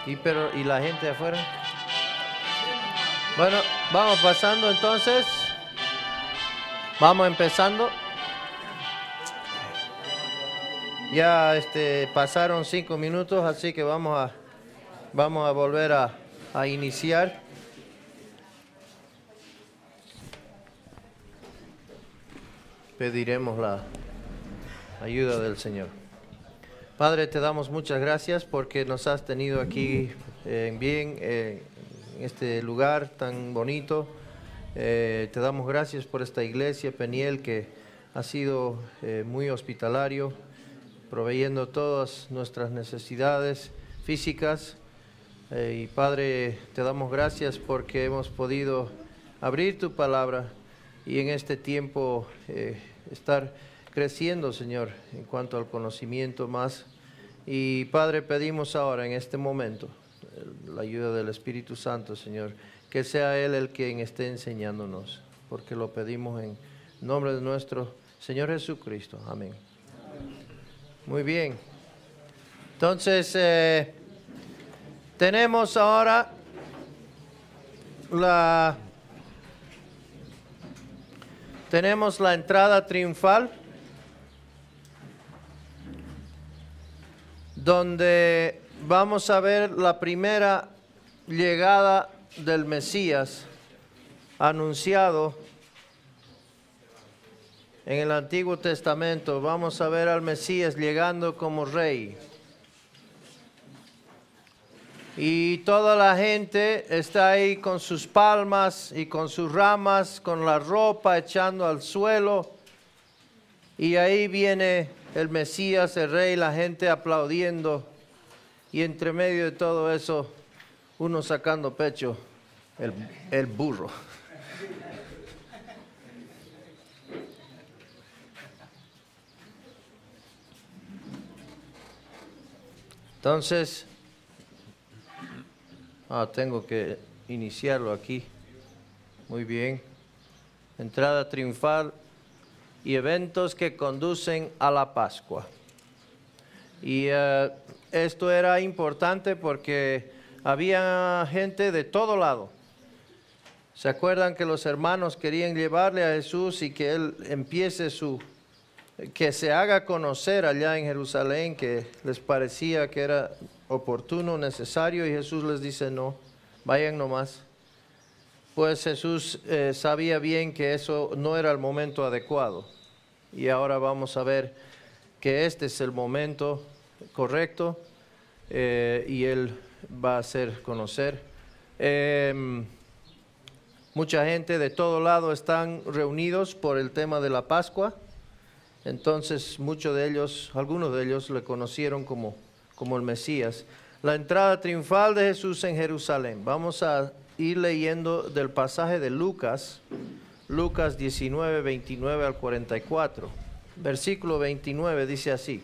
¿Y la gente afuera? Bueno, vamos pasando entonces. Vamos empezando. Ya pasaron 5 minutos, así que vamos a volver a iniciar. Pediremos la ayuda del Señor. Padre, te damos muchas gracias porque nos has tenido aquí bien en este lugar tan bonito. Te damos gracias por esta iglesia, Peniel, que ha sido muy hospitalario, proveyendo todas nuestras necesidades físicas. Y Padre, te damos gracias porque hemos podido abrir tu palabra y en este tiempo estar creciendo, Señor, en cuanto al conocimiento más. Y Padre, pedimos ahora en este momento la ayuda del Espíritu Santo, Señor, que sea Él el quien esté enseñándonos, porque lo pedimos en nombre de nuestro Señor Jesucristo. Amén. Muy bien. Entonces, tenemos ahora la entrada triunfal, donde vamos a ver la primera llegada del Mesías anunciado en el Antiguo Testamento. Vamos a ver al Mesías llegando como rey. Y toda la gente está ahí con sus palmas y con sus ramas, con la ropa echando al suelo. Y ahí viene el Mesías, el rey, la gente aplaudiendo. Y entre medio de todo eso, uno sacando pecho, el burro. Entonces, tengo que iniciarlo aquí. Muy bien. Entrada triunfal y eventos que conducen a la Pascua. Y esto era importante porque había gente de todo lado. ¿Se acuerdan que los hermanos querían llevarle a Jesús y que Él empiece que se haga conocer allá en Jerusalén, que les parecía que era oportuno, necesario, y Jesús les dice no, vayan nomás? Pues Jesús sabía bien que eso no era el momento adecuado, y ahora vamos a ver que este es el momento correcto, y Él va a hacer conocer. Mucha gente de todo lado están reunidos por el tema de la Pascua. Entonces algunos de ellos le conocieron como el Mesías. La entrada triunfal de Jesús en Jerusalén. Vamos a ir leyendo del pasaje de Lucas 19, 29 al 44. Versículo 29 dice así.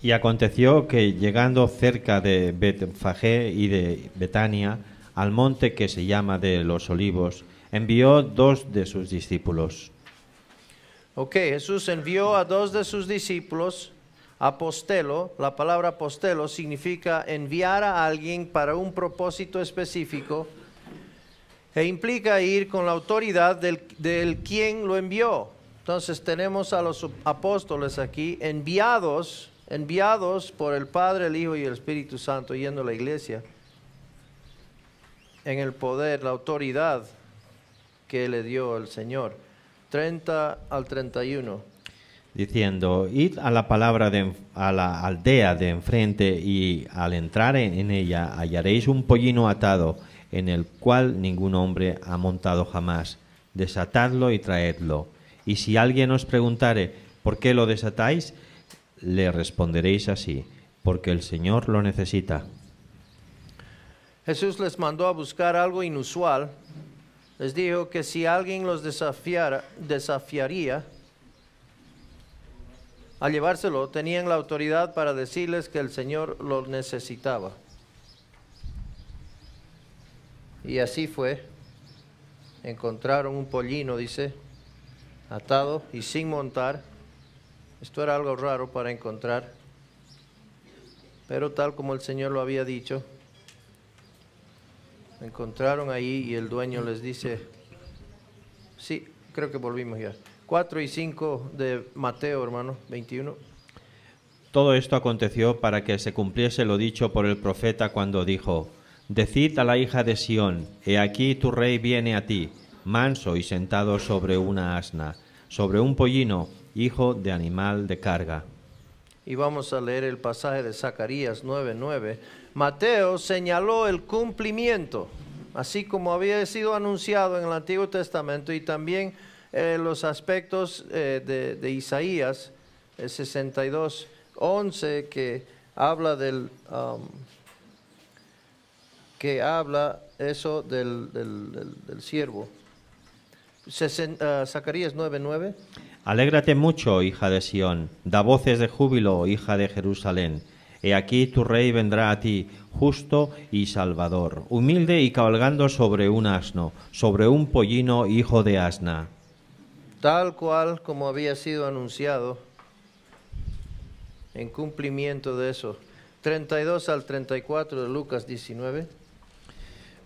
Y aconteció que llegando cerca de Betfagé y de Betania, al monte que se llama de los Olivos, envió 2 de sus discípulos. Jesús envió a 2 de sus discípulos, apostelo. La palabra apostelo significa enviar a alguien para un propósito específico e implica ir con la autoridad del quien lo envió. Entonces tenemos a los apóstoles aquí enviados por el Padre, el Hijo y el Espíritu Santo, yendo a la iglesia en el poder, la autoridad que le dio el Señor. 30 al 31. Diciendo, id a la palabra a la aldea de enfrente, y al entrar en ella hallaréis un pollino atado, en el cual ningún hombre ha montado jamás. Desatadlo y traedlo. Y si alguien os preguntare, ¿por qué lo desatáis?, le responderéis así, porque el Señor lo necesita. Jesús les mandó a buscar algo inusual. Les dijo que si alguien los desafiaría a llevárselo, tenían la autoridad para decirles que el Señor lo necesitaba. Y así fue. Encontraron un pollino, dice, atado y sin montar. Esto era algo raro para encontrar, pero tal como el Señor lo había dicho, encontraron ahí y el dueño les dice, sí, creo que volvimos ya. 4 y 5 de Mateo, hermano, 21. Todo esto aconteció para que se cumpliese lo dicho por el profeta cuando dijo: Decid a la hija de Sión, he aquí tu rey viene a ti, manso y sentado sobre una asna, sobre un pollino, hijo de animal de carga. Y vamos a leer el pasaje de Zacarías 9:9. Mateo señaló el cumplimiento, así como había sido anunciado en el Antiguo Testamento, y también los aspectos de Isaías 62:11, que habla del del siervo. Zacarías 9:9. Alégrate mucho, hija de Sión, da voces de júbilo, hija de Jerusalén. He aquí tu rey vendrá a ti, justo y salvador, humilde y cabalgando sobre un asno, sobre un pollino, hijo de asna. Tal cual como había sido anunciado, en cumplimiento de eso. 32 al 34 de Lucas 19.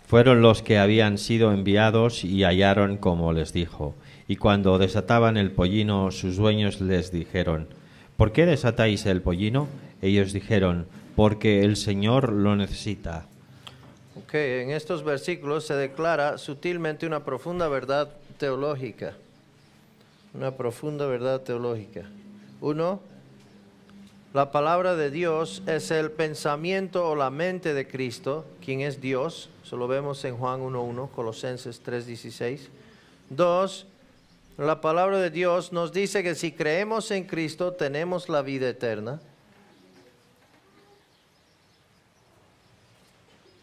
Fueron los que habían sido enviados y hallaron como les dijo. Y cuando desataban el pollino, sus dueños les dijeron: ¿Por qué desatáis el pollino? Ellos dijeron: porque el Señor lo necesita. En estos versículos se declara sutilmente una profunda verdad teológica. Una profunda verdad teológica. 1. La palabra de Dios es el pensamiento o la mente de Cristo, quien es Dios. Eso lo vemos en Juan 1:1, Colosenses 3:16. 2. La palabra de Dios nos dice que si creemos en Cristo tenemos la vida eterna.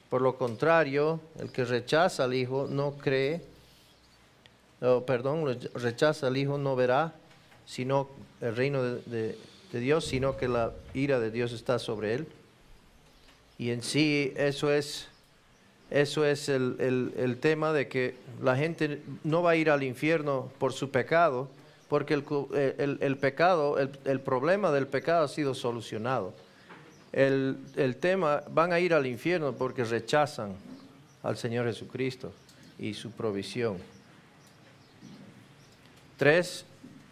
Por lo contrario, el que rechaza al Hijo no cree, rechaza al Hijo no verá sino el reino de Dios, sino que la ira de Dios está sobre él. Y en sí eso es el tema de que la gente no va a ir al infierno por su pecado, porque el pecado, el problema del pecado ha sido solucionado. El tema, van a ir al infierno porque rechazan al Señor Jesucristo y su provisión. 3.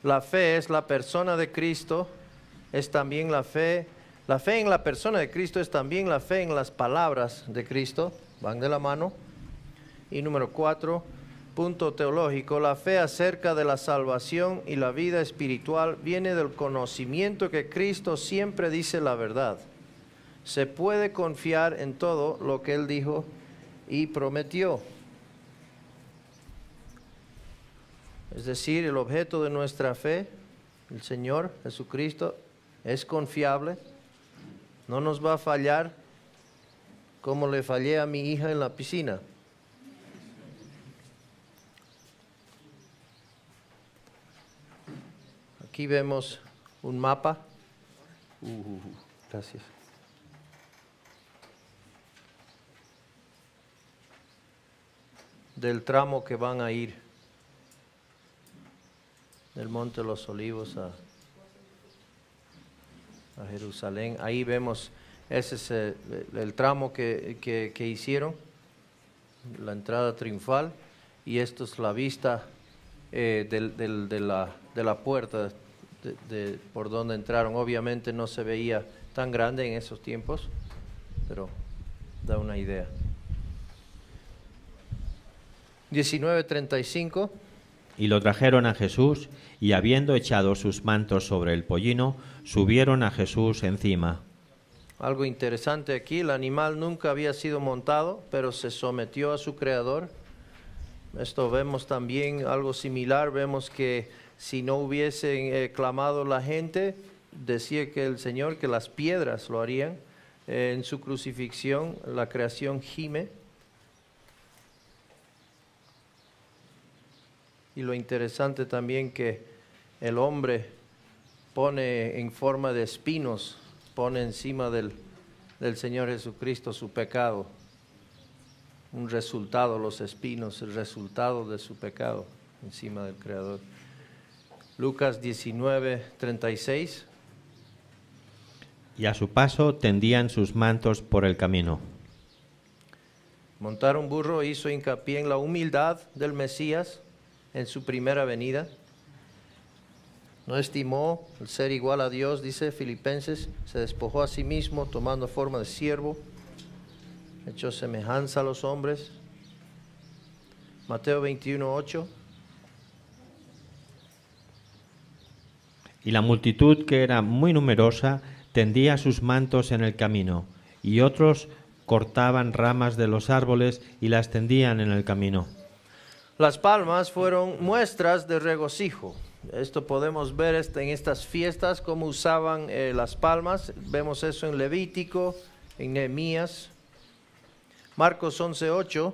La fe es la persona de Cristo, es también la fe en la persona de Cristo es también la fe en las palabras de Cristo, van de la mano. Y número 4, punto teológico, la fe acerca de la salvación y la vida espiritual viene del conocimiento que Cristo siempre dice la verdad. Se puede confiar en todo lo que Él dijo y prometió. Es decir, el objeto de nuestra fe, el Señor Jesucristo, es confiable, no nos va a fallar como le fallé a mi hija en la piscina. Aquí vemos un mapa. Gracias. Del tramo que van a ir del Monte de los Olivos a Jerusalén. Ahí vemos, ese es el tramo que hicieron, la entrada triunfal, y esto es la vista de la puerta por donde entraron. Obviamente no se veía tan grande en esos tiempos, pero da una idea. 19:35. Y lo trajeron a Jesús, y habiendo echado sus mantos sobre el pollino, subieron a Jesús encima. Algo interesante aquí, el animal nunca había sido montado, pero se sometió a su creador. Esto vemos también algo similar, vemos que si no hubiesen clamado la gente, decía que el Señor, que las piedras lo harían. En su crucifixión, la creación gime. Y lo interesante también que el hombre pone en forma de espinos, pone encima del Señor Jesucristo su pecado. Un resultado, los espinos, el resultado de su pecado encima del Creador. Lucas 19:36. Y a su paso tendían sus mantos por el camino. Montar un burro hizo hincapié en la humildad del Mesías en su primera venida. No estimó el ser igual a Dios, dice Filipenses, se despojó a sí mismo tomando forma de siervo, echó semejanza a los hombres. Mateo 21:8. Y la multitud, que era muy numerosa, tendía sus mantos en el camino, y otros cortaban ramas de los árboles y las tendían en el camino. Las palmas fueron muestras de regocijo. Esto podemos ver en estas fiestas, cómo usaban las palmas. Vemos eso en Levítico, en Nehemías. Marcos 11:8.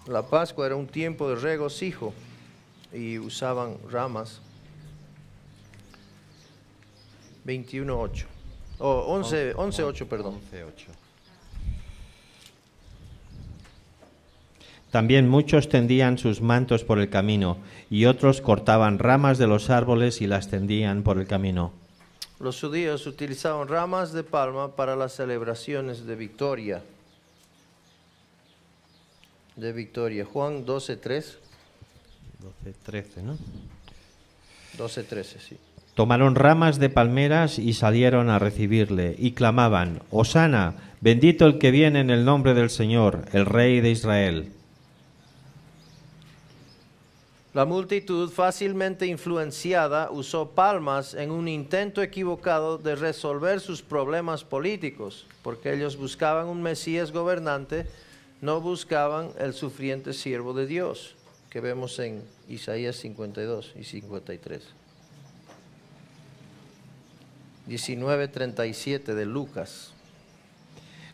La Pascua era un tiempo de regocijo y usaban ramas. 21:8. 11:8, perdón. 11:8. También muchos tendían sus mantos por el camino, y otros cortaban ramas de los árboles y las tendían por el camino. Los judíos utilizaban ramas de palma para las celebraciones de victoria. Juan 12:3. 12:13, ¿no? 12:13, sí. Tomaron ramas de palmeras y salieron a recibirle, y clamaban: Hosana, bendito el que viene en el nombre del Señor, el Rey de Israel. La multitud, fácilmente influenciada, usó palmas en un intento equivocado de resolver sus problemas políticos, porque ellos buscaban un Mesías gobernante, no buscaban el sufriente siervo de Dios, que vemos en Isaías 52 y 53. 19:37 de Lucas.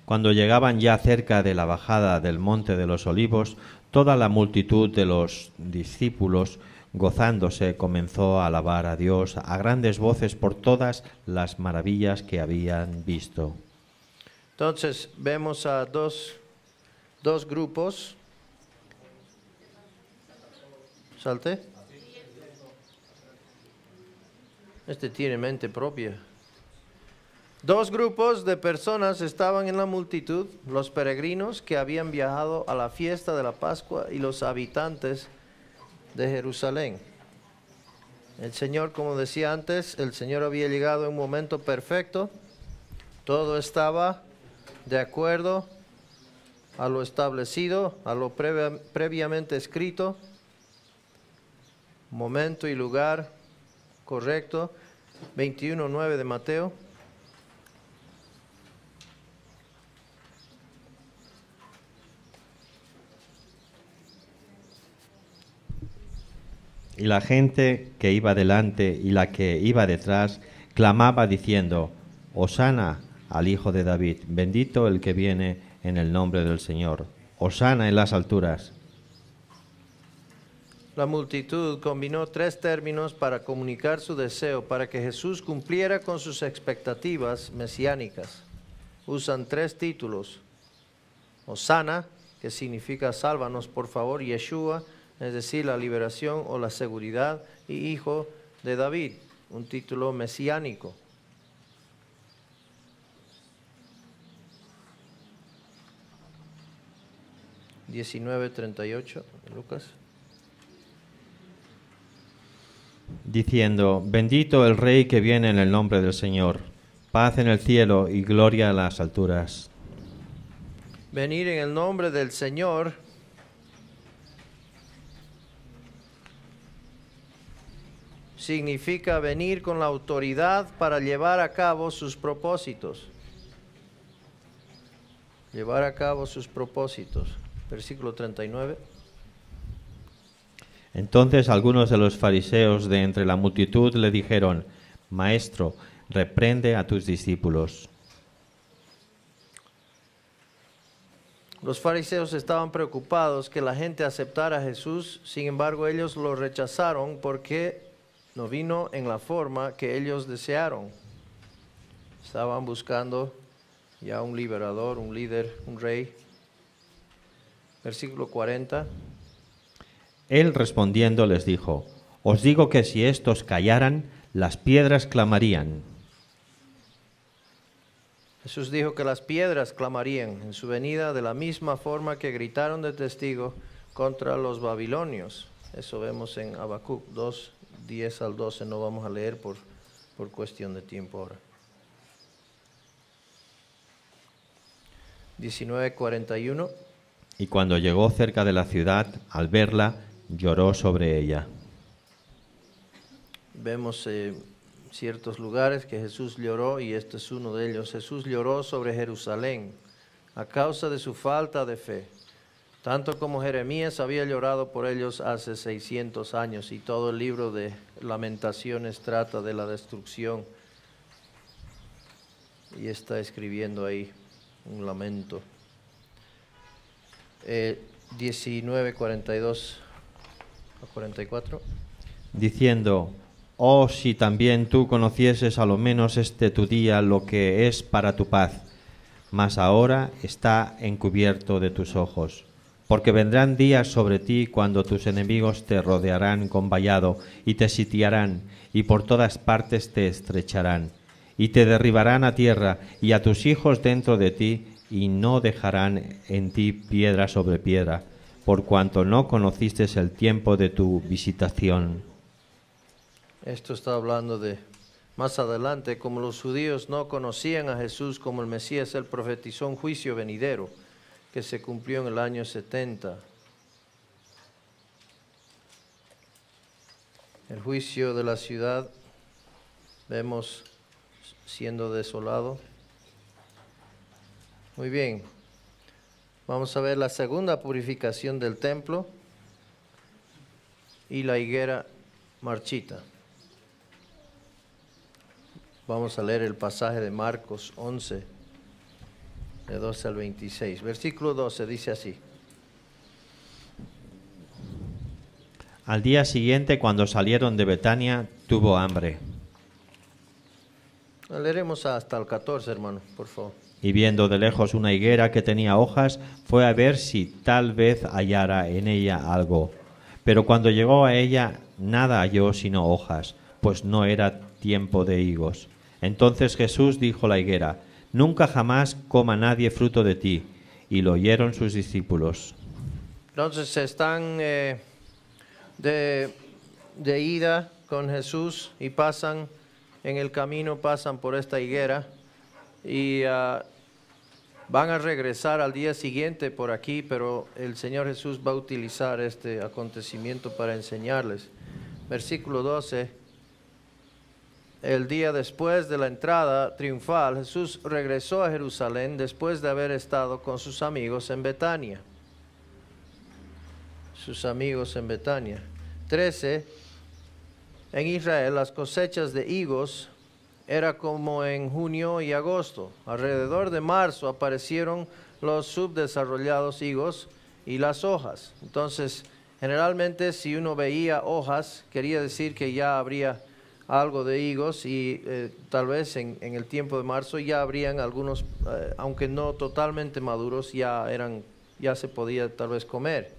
Cuando llegaban ya cerca de la bajada del monte de los Olivos, toda la multitud de los discípulos, gozándose, comenzó a alabar a Dios a grandes voces por todas las maravillas que habían visto. Entonces vemos a dos grupos. ¿Salte? Este tiene mente propia. Dos grupos de personas estaban en la multitud, los peregrinos que habían viajado a la fiesta de la Pascua y los habitantes de Jerusalén. El Señor, como decía antes, el Señor había llegado en un momento perfecto, todo estaba de acuerdo a lo establecido, a lo previamente escrito, momento y lugar correcto. 21:9 de Mateo. Y la gente que iba delante y la que iba detrás clamaba diciendo: Hosana al Hijo de David, bendito el que viene en el nombre del Señor, Hosana en las alturas. La multitud combinó tres términos para comunicar su deseo para que Jesús cumpliera con sus expectativas mesiánicas. Usan tres títulos: Hosana, que significa sálvanos por favor, Yeshua, es decir, la liberación o la seguridad, y Hijo de David, un título mesiánico. (19:38) Lucas. Diciendo: bendito el Rey que viene en el nombre del Señor, paz en el cielo y gloria en las alturas. Venir en el nombre del Señor significa venir con la autoridad para llevar a cabo sus propósitos. Llevar a cabo sus propósitos. Versículo 39. Entonces algunos de los fariseos de entre la multitud le dijeron: Maestro, reprende a tus discípulos. Los fariseos estaban preocupados que la gente aceptara a Jesús, sin embargo ellos lo rechazaron porque no vino en la forma que ellos desearon. Estaban buscando ya un liberador, un líder, un rey. Versículo 40. Él respondiendo les dijo: Os digo que si estos callaran, las piedras clamarían. Jesús dijo que las piedras clamarían en su venida de la misma forma que gritaron de testigo contra los babilonios. Eso vemos en Habacuc 2, 10 al 12. No vamos a leer por cuestión de tiempo ahora. 19:41. Y cuando llegó cerca de la ciudad, al verla, lloró sobre ella. Vemos ciertos lugares que Jesús lloró y este es uno de ellos. Jesús lloró sobre Jerusalén a causa de su falta de fe, tanto como Jeremías había llorado por ellos hace 600 años, y todo el libro de Lamentaciones trata de la destrucción y está escribiendo ahí un lamento. 19:42 a 44. Diciendo: oh, si también tú conocieses a lo menos este tu día, lo que es para tu paz, mas ahora está encubierto de tus ojos. Porque vendrán días sobre ti cuando tus enemigos te rodearán con vallado y te sitiarán, y por todas partes te estrecharán, y te derribarán a tierra, y a tus hijos dentro de ti, y no dejarán en ti piedra sobre piedra, por cuanto no conociste el tiempo de tu visitación. Esto está hablando de más adelante, como los judíos no conocían a Jesús como el Mesías, él profetizó un juicio venidero que se cumplió en el año 70. El juicio de la ciudad, vemos siendo desolado. Muy bien, vamos a ver la segunda purificación del templo y la higuera marchita. Vamos a leer el pasaje de Marcos 11, de 12 al 26. Versículo 12 dice así. Al día siguiente, cuando salieron de Betania, tuvo hambre. Leeremos hasta el 14, hermano, por favor. Y viendo de lejos una higuera que tenía hojas, fue a ver si tal vez hallara en ella algo. Pero cuando llegó a ella, nada halló sino hojas, pues no era tiempo de higos. Entonces Jesús dijo a la higuera: nunca jamás coma nadie fruto de ti. Y lo oyeron sus discípulos. Entonces están de ida con Jesús y pasan en el camino, pasan por esta higuera y van a regresar al día siguiente por aquí, pero el Señor Jesús va a utilizar este acontecimiento para enseñarles. Versículo 12. El día después de la entrada triunfal, Jesús regresó a Jerusalén después de haber estado con sus amigos en Betania. Sus amigos en Betania. 13. En Israel las cosechas de higos era como en junio y agosto. Alrededor de marzo aparecieron los subdesarrollados higos y las hojas. Entonces, generalmente si uno veía hojas, quería decir que ya habría algo de higos y tal vez en el tiempo de marzo ya habrían algunos, aunque no totalmente maduros, ya se podía tal vez comer.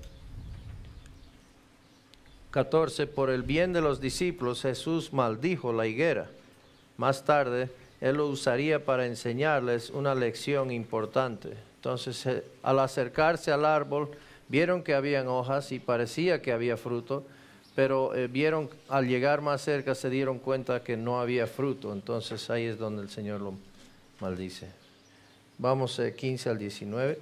14. Por el bien de los discípulos Jesús maldijo la higuera. Más tarde él lo usaría para enseñarles una lección importante. Entonces al acercarse al árbol vieron que habían hojas y parecía que había fruto, pero vieron al llegar más cerca se dieron cuenta que no había fruto. Entonces ahí es donde el Señor lo maldice. Vamos 15 al 19.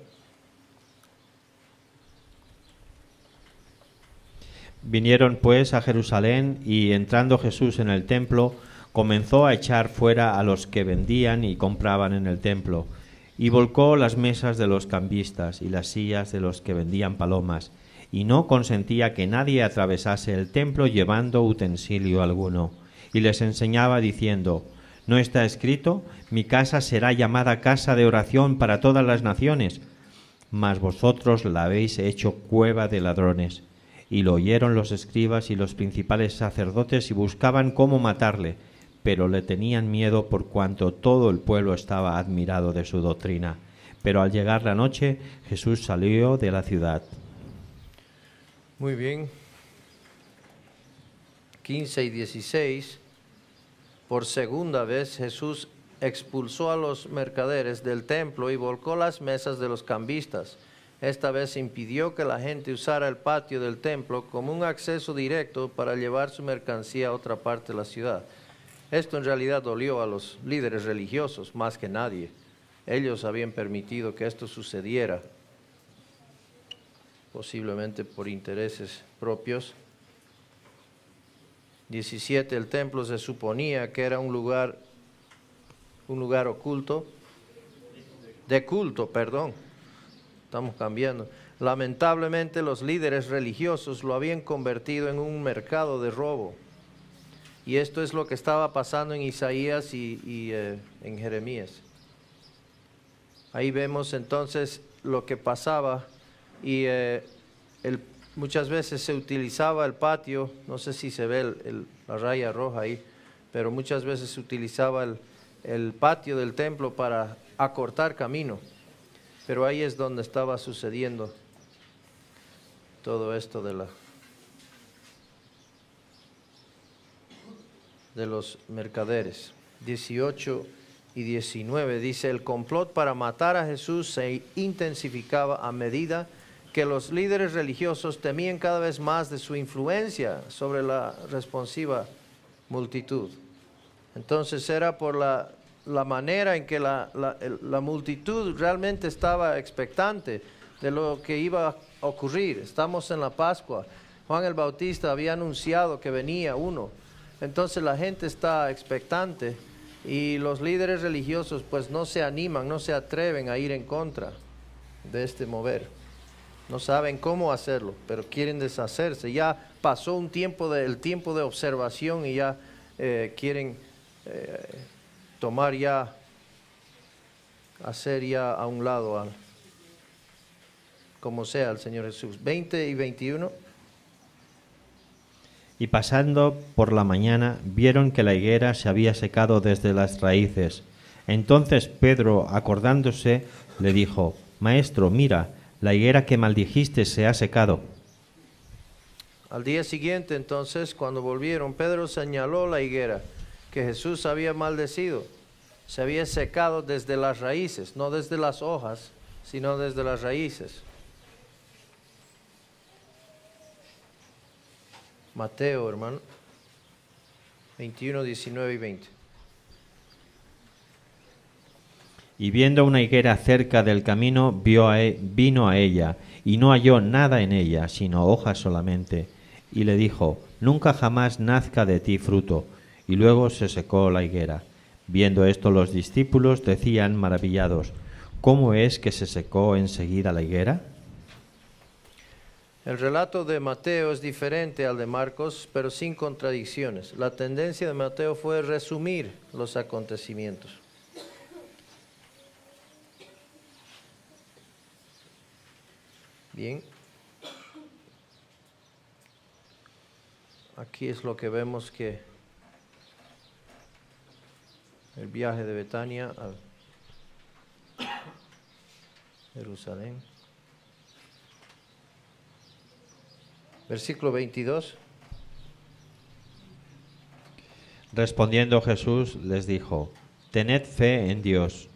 Vinieron pues a Jerusalén, y entrando Jesús en el templo, comenzó a echar fuera a los que vendían y compraban en el templo, y volcó las mesas de los cambistas y las sillas de los que vendían palomas, y no consentía que nadie atravesase el templo llevando utensilio alguno, y les enseñaba diciendo: ¿no está escrito: mi casa será llamada casa de oración para todas las naciones? Mas vosotros la habéis hecho cueva de ladrones. Y lo oyeron los escribas y los principales sacerdotes y buscaban cómo matarle, pero le tenían miedo por cuanto todo el pueblo estaba admirado de su doctrina. Pero al llegar la noche, Jesús salió de la ciudad. Muy bien. 15 y 16. Por segunda vez Jesús expulsó a los mercaderes del templo y volcó las mesas de los cambistas. Esta vez impidió que la gente usara el patio del templo como un acceso directo para llevar su mercancía a otra parte de la ciudad. Esto en realidad dolió a los líderes religiosos más que nadie. Ellos habían permitido que esto sucediera, posiblemente por intereses propios. 17. El templo se suponía que era un lugar oculto, de culto, perdón. Estamos cambiando. Lamentablemente los líderes religiosos lo habían convertido en un mercado de robo. Y esto es lo que estaba pasando en Isaías y en Jeremías. Ahí vemos entonces lo que pasaba y muchas veces se utilizaba el patio, no sé si se ve la raya roja ahí, pero muchas veces se utilizaba el patio del templo para acortar camino. Pero ahí es donde estaba sucediendo todo esto de los mercaderes. 18 y 19 dice, el complot para matar a Jesús se intensificaba a medida que los líderes religiosos temían cada vez más de su influencia sobre la responsiva multitud. Entonces era por la manera en que la multitud realmente estaba expectante de lo que iba a ocurrir. Estamos en la Pascua. Juan el Bautista había anunciado que venía uno. Entonces la gente está expectante y los líderes religiosos pues no se animan, no se atreven a ir en contra de este mover. No saben cómo hacerlo, pero quieren deshacerse. Ya pasó el tiempo de observación y ya quieren tomar ya, hacer ya a un lado, como sea el Señor Jesús. 20 y 21. Y pasando por la mañana, vieron que la higuera se había secado desde las raíces. Entonces Pedro, acordándose, le dijo, Maestro, mira, la higuera que maldijiste se ha secado. Al día siguiente, entonces, cuando volvieron, Pedro señaló la higuera que Jesús había maldecido. Se había secado desde las raíces, no desde las hojas, sino desde las raíces. Mateo, hermano, 21, 19 y 20. Y viendo una higuera cerca del camino, vino a ella, y no halló nada en ella, sino hojas solamente. Y le dijo, nunca jamás nazca de ti fruto. Y luego se secó la higuera. Viendo esto los discípulos decían maravillados, ¿cómo es que se secó enseguida la higuera? El relato de Mateo es diferente al de Marcos, pero sin contradicciones. La tendencia de Mateo fue resumir los acontecimientos. Bien. Aquí es lo que vemos que el viaje de Betania a Jerusalén. Versículo 22. Respondiendo Jesús les dijo, tened fe en Dios.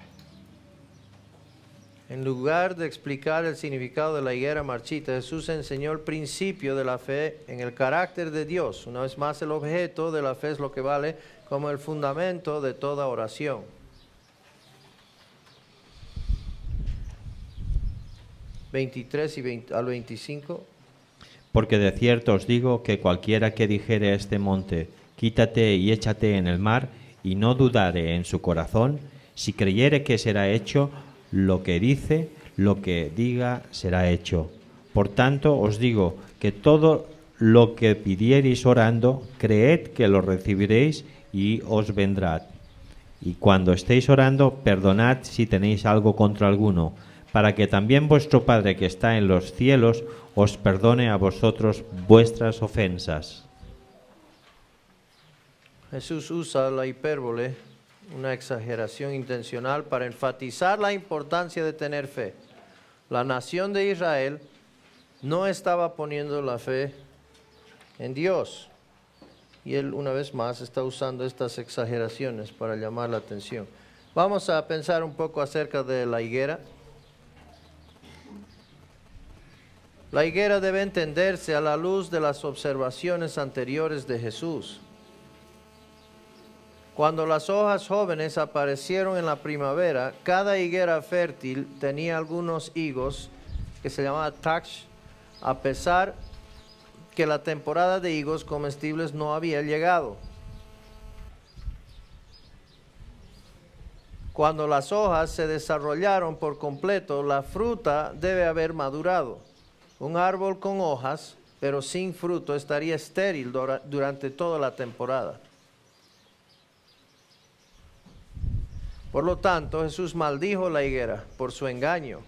En lugar de explicar el significado de la higuera marchita, Jesús enseñó el principio de la fe en el carácter de Dios. Una vez más, el objeto de la fe es lo que vale como el fundamento de toda oración. 23 al 25. Porque de cierto os digo que cualquiera que dijere a este monte, quítate y échate en el mar, y no dudare en su corazón, si creyere que será hecho lo que dice, lo que diga será hecho. Por tanto os digo que todo lo que pidiereis orando, creed que lo recibiréis y os vendrá. Y cuando estéis orando, perdonad si tenéis algo contra alguno, para que también vuestro Padre que está en los cielos os perdone a vosotros vuestras ofensas. Jesús usa la hipérbole, una exageración intencional, para enfatizar la importancia de tener fe. La nación de Israel no estaba poniendo la fe en Dios. Y él una vez más está usando estas exageraciones para llamar la atención. Vamos a pensar un poco acerca de la higuera. La higuera debe entenderse a la luz de las observaciones anteriores de Jesús. Cuando las hojas jóvenes aparecieron en la primavera, cada higuera fértil tenía algunos higos que se llamaban tachs, a pesar que la temporada de higos comestibles no había llegado. Cuando las hojas se desarrollaron por completo, la fruta debe haber madurado. Un árbol con hojas, pero sin fruto, estaría estéril durante toda la temporada. Por lo tanto, Jesús maldijo la higuera por su engaño,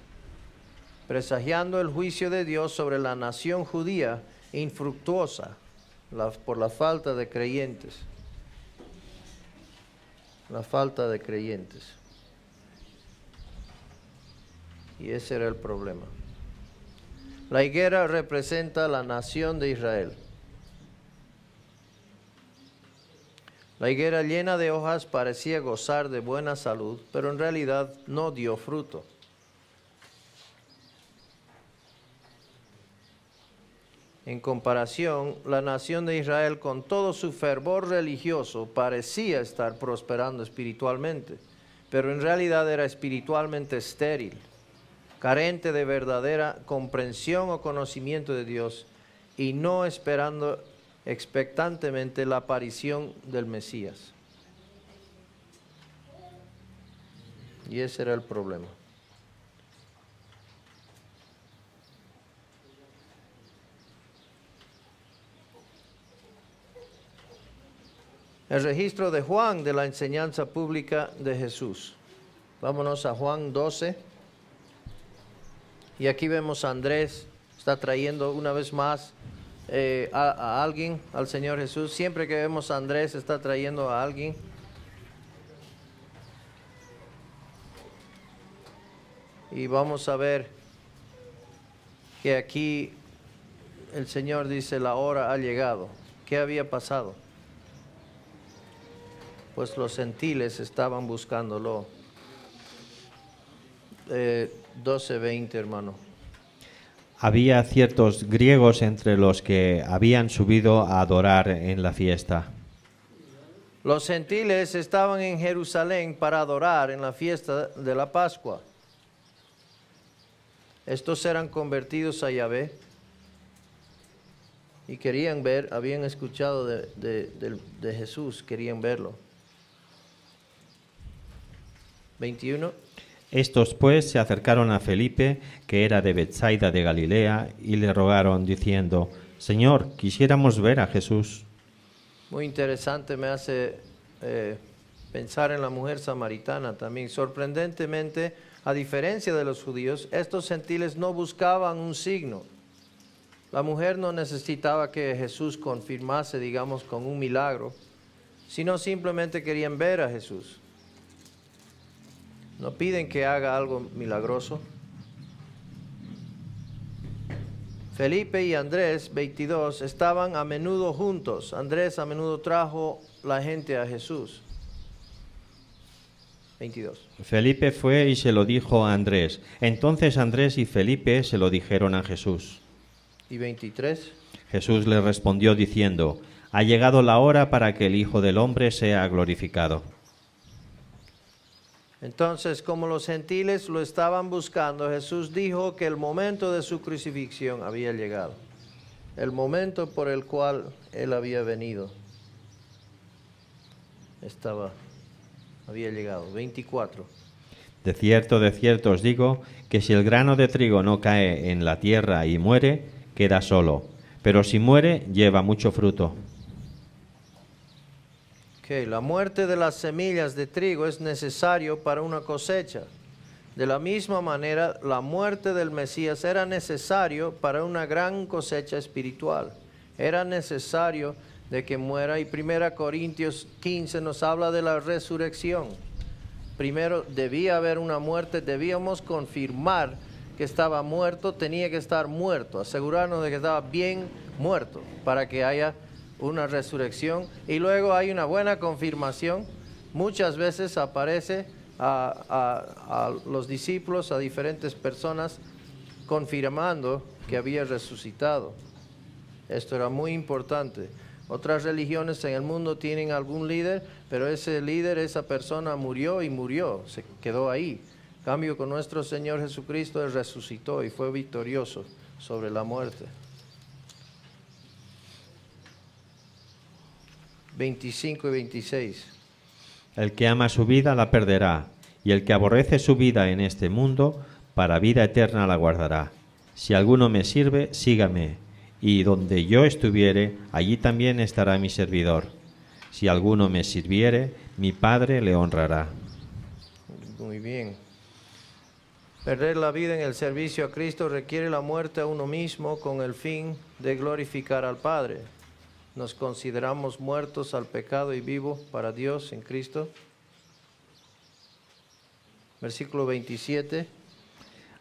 presagiando el juicio de Dios sobre la nación judía infructuosa por la falta de creyentes. La falta de creyentes. Y ese era el problema. La higuera representa la nación de Israel. La higuera llena de hojas parecía gozar de buena salud, pero en realidad no dio fruto. En comparación, la nación de Israel, con todo su fervor religioso, parecía estar prosperando espiritualmente, pero en realidad era espiritualmente estéril, carente de verdadera comprensión o conocimiento de Dios y no esperando expectantemente la aparición del Mesías. Y ese era el problema. El registro de Juan de la enseñanza pública de Jesús. Vámonos a Juan 12. Y aquí vemos a Andrés, está trayendo una vez más a alguien, al Señor Jesús. Siempre que vemos a Andrés, está trayendo a alguien. Y vamos a ver que aquí el Señor dice, la hora ha llegado. ¿Qué había pasado? Pues los gentiles estaban buscándolo. 12:20, hermano. Había ciertos griegos entre los que habían subido a adorar en la fiesta. Los gentiles estaban en Jerusalén para adorar en la fiesta de la Pascua. Estos eran convertidos a Yahvé y querían ver, habían escuchado de Jesús, querían verlo. 21. Estos pues se acercaron a Felipe, que era de Betsaida de Galilea, y le rogaron diciendo, Señor, quisiéramos ver a Jesús. Muy interesante, me hace pensar en la mujer samaritana también. Sorprendentemente, a diferencia de los judíos, estos gentiles no buscaban un signo. La mujer no necesitaba que Jesús confirmase, digamos, con un milagro, sino simplemente querían ver a Jesús. No piden que haga algo milagroso. Felipe y Andrés, 22, estaban a menudo juntos. Andrés a menudo trajo la gente a Jesús. 22. Felipe fue y se lo dijo a Andrés. Entonces Andrés y Felipe se lo dijeron a Jesús. Y 23. Jesús le respondió diciendo, ha llegado la hora para que el Hijo del Hombre sea glorificado. Entonces, como los gentiles lo estaban buscando, Jesús dijo que el momento de su crucifixión había llegado. El momento por el cual Él había venido había llegado. 24. De cierto os digo, que si el grano de trigo no cae en la tierra y muere, queda solo. Pero si muere, lleva mucho fruto. La muerte de las semillas de trigo es necesario para una cosecha. De la misma manera, la muerte del Mesías era necesario para una gran cosecha espiritual. Era necesario de que muera, y 1 Corintios 15 nos habla de la resurrección. Primero debía haber una muerte, debíamos confirmar que estaba muerto, tenía que estar muerto, asegurarnos de que estaba bien muerto para que haya una resurrección, y luego hay una buena confirmación. Muchas veces aparece a los discípulos, a diferentes personas, confirmando que había resucitado. Esto era muy importante. Otras religiones en el mundo tienen algún líder, pero ese líder, esa persona murió y murió, se quedó ahí. En cambio, con nuestro Señor Jesucristo, Él resucitó y fue victorioso sobre la muerte. 25 y 26. El que ama su vida la perderá, y el que aborrece su vida en este mundo, para vida eterna la guardará. Si alguno me sirve, sígame, y donde yo estuviere, allí también estará mi servidor. Si alguno me sirviere, mi Padre le honrará. Muy bien. Perder la vida en el servicio a Cristo requiere la muerte a uno mismo con el fin de glorificar al Padre. Nos consideramos muertos al pecado y vivos para Dios en Cristo. Versículo 27.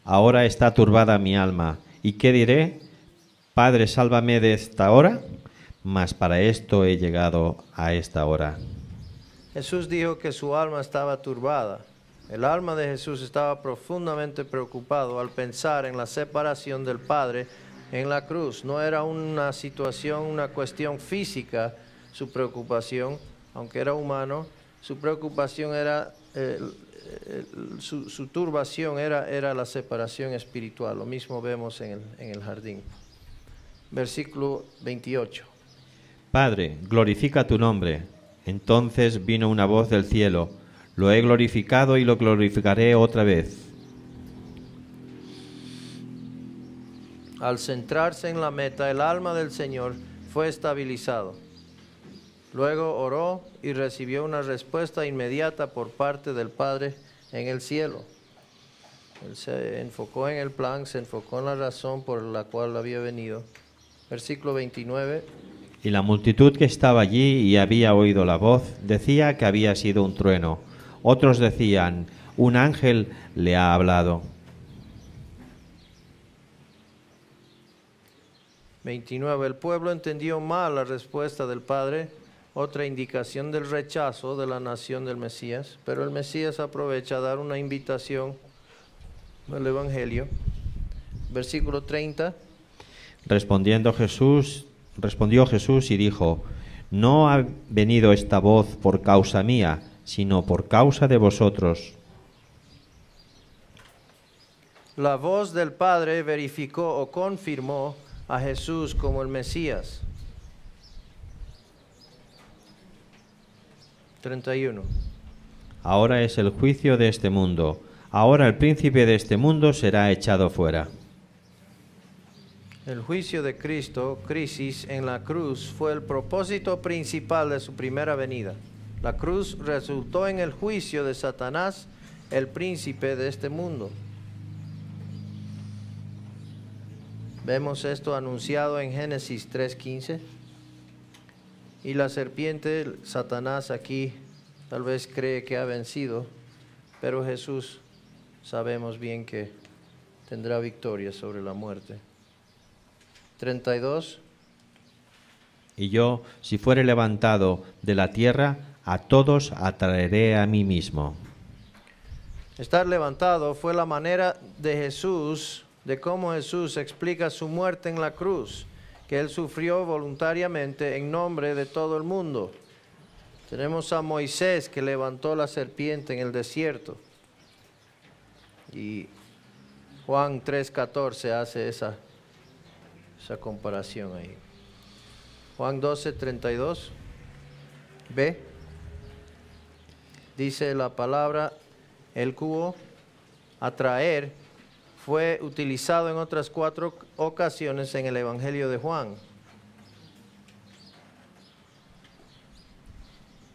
Ahora está turbada mi alma. ¿Y qué diré? Padre, sálvame de esta hora. Mas para esto he llegado a esta hora. Jesús dijo que su alma estaba turbada. El alma de Jesús estaba profundamente preocupado al pensar en la separación del Padre en la cruz. No era una situación, una cuestión física su preocupación, aunque era humano. Su preocupación era, su turbación era la separación espiritual. Lo mismo vemos en el jardín. Versículo 28. Padre, glorifica tu nombre. Entonces vino una voz del cielo. Lo he glorificado y lo glorificaré otra vez. Al centrarse en la meta, el alma del Señor fue estabilizado. Luego oró y recibió una respuesta inmediata por parte del Padre en el cielo. Él se enfocó en el plan, se enfocó en la razón por la cual había venido. Versículo 29. Y la multitud que estaba allí y había oído la voz decía que había sido un trueno. Otros decían, un ángel le ha hablado. 29. El pueblo entendió mal la respuesta del Padre, otra indicación del rechazo de la nación del Mesías, pero el Mesías aprovecha a dar una invitación al Evangelio. Versículo 30. Respondió Jesús y dijo, no ha venido esta voz por causa mía, sino por causa de vosotros. La voz del Padre verificó o confirmó a Jesús como el Mesías. 31. Ahora es el juicio de este mundo. Ahora el príncipe de este mundo será echado fuera. El juicio de Cristo, crisis en la cruz, fue el propósito principal de su primera venida. La cruz resultó en el juicio de Satanás, el príncipe de este mundo. Vemos esto anunciado en Génesis 3:15. Y la serpiente, Satanás aquí, tal vez cree que ha vencido, pero Jesús sabemos bien que tendrá victoria sobre la muerte. 32. Y yo, si fuere levantado de la tierra, a todos atraeré a mí mismo. Estar levantado fue la manera de Jesús, de cómo Jesús explica su muerte en la cruz, que Él sufrió voluntariamente en nombre de todo el mundo. Tenemos a Moisés que levantó la serpiente en el desierto. Y Juan 3:14 hace esa comparación ahí. Juan 12:32. B. Dice la palabra, el cubo, atraer, fue utilizado en otras 4 ocasiones en el Evangelio de Juan.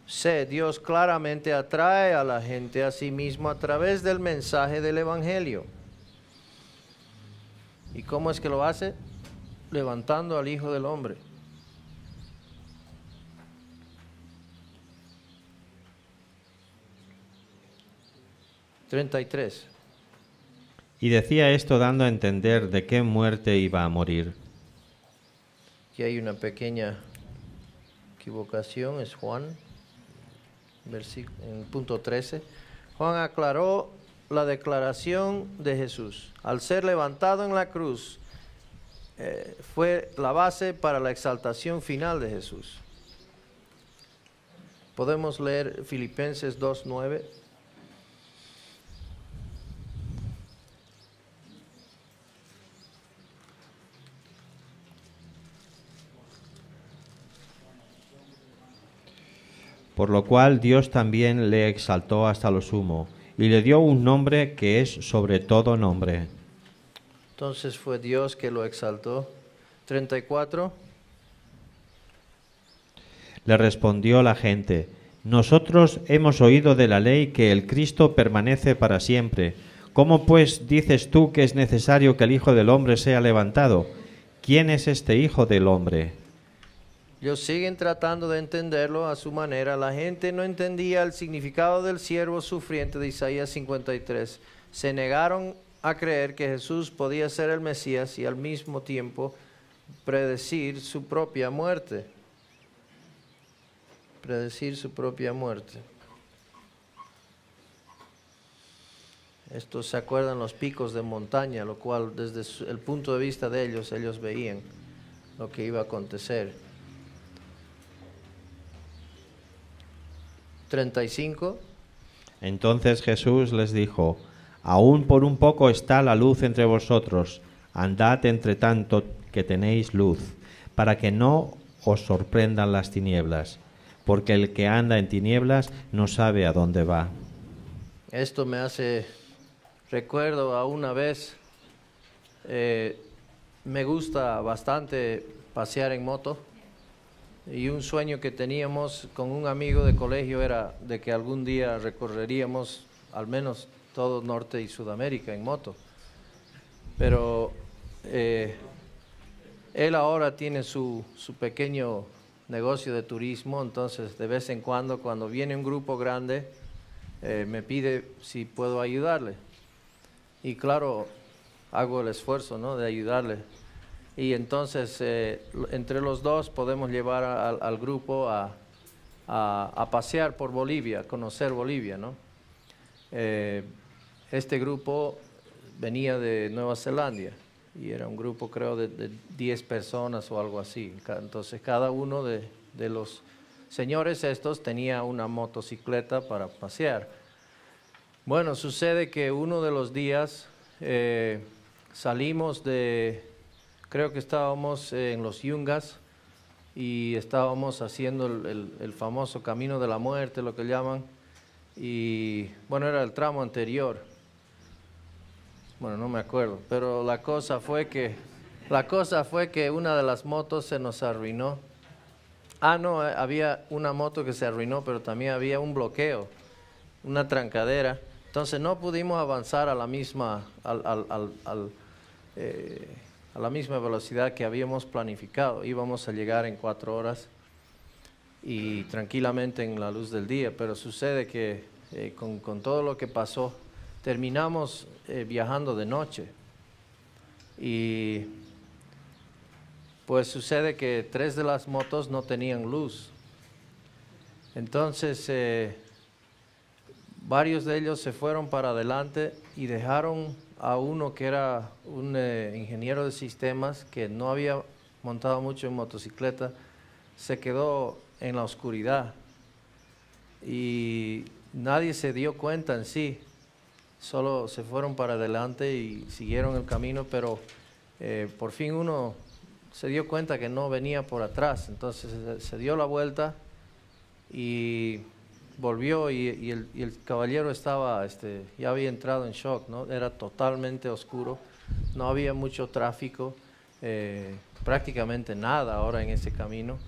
C. Dios claramente atrae a la gente a sí mismo a través del mensaje del Evangelio. ¿Y cómo es que lo hace? Levantando al Hijo del Hombre. (33) Y decía esto dando a entender de qué muerte iba a morir. Aquí hay una pequeña equivocación, es Juan, en punto 13. Juan aclaró la declaración de Jesús. Al ser levantado en la cruz, fue la base para la exaltación final de Jesús. Podemos leer Filipenses 2:9. Por lo cual Dios también le exaltó hasta lo sumo y le dio un nombre que es sobre todo nombre. Entonces fue Dios que lo exaltó. 34. Le respondió la gente: nosotros hemos oído de la ley que el Cristo permanece para siempre. ¿Cómo pues dices tú que es necesario que el Hijo del Hombre sea levantado? ¿Quién es este Hijo del Hombre? Ellos siguen tratando de entenderlo a su manera. La gente no entendía el significado del siervo sufriente de Isaías 53. Se negaron a creer que Jesús podía ser el Mesías y al mismo tiempo predecir su propia muerte. Predecir su propia muerte. Estos se acuerdan los picos de montaña, lo cual desde el punto de vista de ellos veían lo que iba a acontecer. 35. Entonces Jesús les dijo: aún por un poco está la luz entre vosotros, andad entre tanto que tenéis luz, para que no os sorprendan las tinieblas, porque el que anda en tinieblas no sabe a dónde va. Esto me hace recuerdo a una vez, me gusta bastante pasear en moto. Y un sueño que teníamos con un amigo de colegio era de que algún día recorreríamos al menos todo Norte y Sudamérica en moto. Pero él ahora tiene su pequeño negocio de turismo, entonces de vez en cuando viene un grupo grande, me pide si puedo ayudarle. Y claro, hago el esfuerzo, ¿no?, de ayudarle. Y entonces entre los dos podemos llevar al grupo a pasear por Bolivia, conocer Bolivia, ¿no? Este grupo venía de Nueva Zelanda y era un grupo, creo, de 10 personas o algo así. Entonces cada uno de los señores estos tenía una motocicleta para pasear. Bueno, sucede que uno de los días salimos creo que estábamos en los Yungas y estábamos haciendo el famoso Camino de la Muerte, lo que llaman, y bueno, era el tramo anterior. Bueno, no me acuerdo, pero la cosa fue que una de las motos se nos arruinó. No, había una moto que se arruinó, pero también había un bloqueo, una trancadera. Entonces no pudimos avanzar a la misma a la misma velocidad que habíamos planificado. Íbamos a llegar en 4 horas y tranquilamente en la luz del día, pero sucede que con todo lo que pasó, terminamos viajando de noche. Y pues sucede que 3 de las motos no tenían luz. Entonces varios de ellos se fueron para adelante y dejaron a uno que era un ingeniero de sistemas que no había montado mucho en motocicleta. Se quedó en la oscuridad y nadie se dio cuenta en sí, solo se fueron para adelante y siguieron el camino, pero por fin uno se dio cuenta que no venía por atrás, entonces se dio la vuelta y volvió y el caballero estaba, ya había entrado en shock, ¿no? Era totalmente oscuro, no había mucho tráfico, prácticamente nada ahora en ese camino.